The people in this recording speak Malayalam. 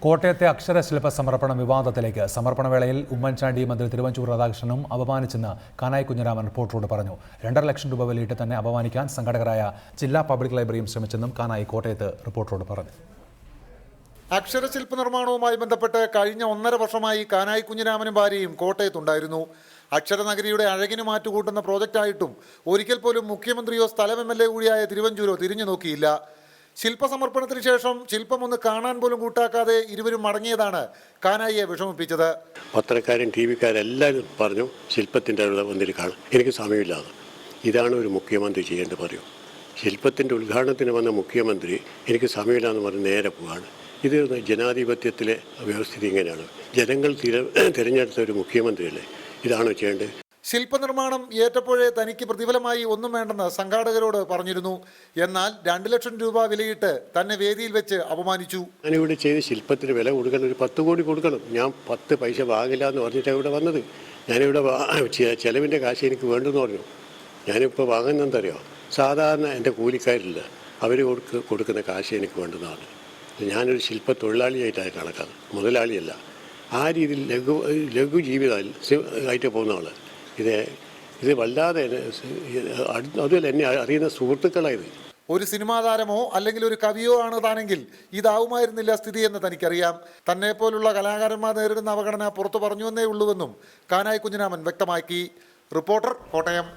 കോട്ടയത്തെ അക്ഷരശില്പ സമർപ്പണം വിവാദത്തിലേക്ക്. സമർപ്പണവേളയിൽ ഉമ്മൻചാണ്ടി മന്ത്രി തിരുവഞ്ചൂർ രാധാകൃഷ്ണനും അപമാനിച്ചെന്ന് കാനായി കുഞ്ഞിരാമൻ റിപ്പോർട്ടറോട് പറഞ്ഞു. 2.5 ലക്ഷം രൂപ വിലയിട്ട് തന്നെ അപമാനിക്കാൻ സംഘാടകരായ ജില്ലാ പബ്ലിക് ലൈബ്രറിയും ശ്രമിച്ചെന്നും കാനായി കോട്ടയത്ത് റിപ്പോർട്ടറോട് പറഞ്ഞു. അക്ഷരശില്പ നിർമ്മാണവുമായി ബന്ധപ്പെട്ട് കഴിഞ്ഞ 1.5 വർഷമായി കാനായി കുഞ്ഞിരാമനും ഭാര്യയും കോട്ടയത്തുണ്ടായിരുന്നു. അക്ഷരനഗരിയുടെ അഴകിന് മാറ്റുകൂട്ടുന്ന പ്രോജക്റ്റായിട്ടും ഒരിക്കൽ പോലും മുഖ്യമന്ത്രിയോ സ്ഥലം MLA കൂടിയായ തിരുവഞ്ചൂരോ തിരിഞ്ഞു നോക്കിയില്ല. ശില്പസമർപ്പണത്തിന് ശേഷം ശില്പം ഒന്ന് കാണാൻ പോലും കൂട്ടാക്കാതെ ഇരുവരും മടങ്ങിയതാണ് കാനായിയെ വിഷമിപ്പിച്ചത്. പത്രക്കാരും TV-ക്കാരെല്ലാവരും പറഞ്ഞു ശില്പത്തിൻ്റെ അവിടെ വന്നിട്ട് കാണാം. എനിക്ക് സമയമില്ലാതെ. ഇതാണ് ഒരു മുഖ്യമന്ത്രി ചെയ്യേണ്ടത് പറയൂ. ശില്പത്തിൻ്റെ ഉദ്ഘാടനത്തിന് വന്ന മുഖ്യമന്ത്രി എനിക്ക് സമയമില്ലാന്ന് പറഞ്ഞ് നേരെ പോവാണ്. ഇത് ജനാധിപത്യത്തിലെ വ്യവസ്ഥിതി ഇങ്ങനെയാണ്. ജനങ്ങൾ തിരഞ്ഞെടുത്ത ഒരു മുഖ്യമന്ത്രിയല്ലേ, ഇതാണോ ചെയ്യേണ്ടത്? ശില്പനിർമ്മാണം ഏറ്റപ്പോഴേ തനിക്ക് പ്രതിഫലമായി ഒന്നും വേണ്ടെന്ന് സംഘാടകരോട് പറഞ്ഞിരുന്നു. എന്നാൽ 2 ലക്ഷം രൂപ വിലയിട്ട് തന്നെ വേദിയിൽ വെച്ച് അപമാനിച്ചു. ഞാനിവിടെ ചെയ്ത് ശില്പത്തിന് വില കൊടുക്കണം, ഒരു 10 കോടി കൊടുക്കണം. ഞാൻ 10 പൈസ വാങ്ങില്ല എന്ന് പറഞ്ഞിട്ടാണ് ഇവിടെ വന്നത്. ഞാനിവിടെ ചെലവിൻ്റെ കാശ് എനിക്ക് വേണ്ടെന്ന് പറഞ്ഞു. ഞാനിപ്പോൾ വാങ്ങുന്നതെന്തറിയോ, സാധാരണ എൻ്റെ കൂലിക്കാരില്ല, അവർ കൊടുക്കുന്ന കാശ് എനിക്ക് വേണ്ടുന്നതാണ്. ഞാനൊരു ശില്പ തൊഴിലാളിയായിട്ടാണ് കണക്കാണ്, മുതലാളിയല്ല. ആ രീതിയിൽ ലഘു ജീവിതം ആയിട്ട് പോകുന്ന ആൾ. ഇത് വല്ലാതെ അതുമല്ല, എന്നെ അറിയുന്ന സുഹൃത്തുക്കളായത്. ഒരു സിനിമാ താരമോ അല്ലെങ്കിൽ ഒരു കവിയോ ആണ് താനെങ്കിൽ ഇതാവുമായിരുന്നില്ല സ്ഥിതിയെന്ന് തനിക്കറിയാം. തന്നെ പോലുള്ള കലാകാരന്മാർ നേരിടുന്ന അവഗണന പുറത്തു പറഞ്ഞുവെന്നേ ഉള്ളൂവെന്നും കാനായി കുഞ്ഞിരാമൻ വ്യക്തമാക്കി. റിപ്പോർട്ടർ, കോട്ടയം.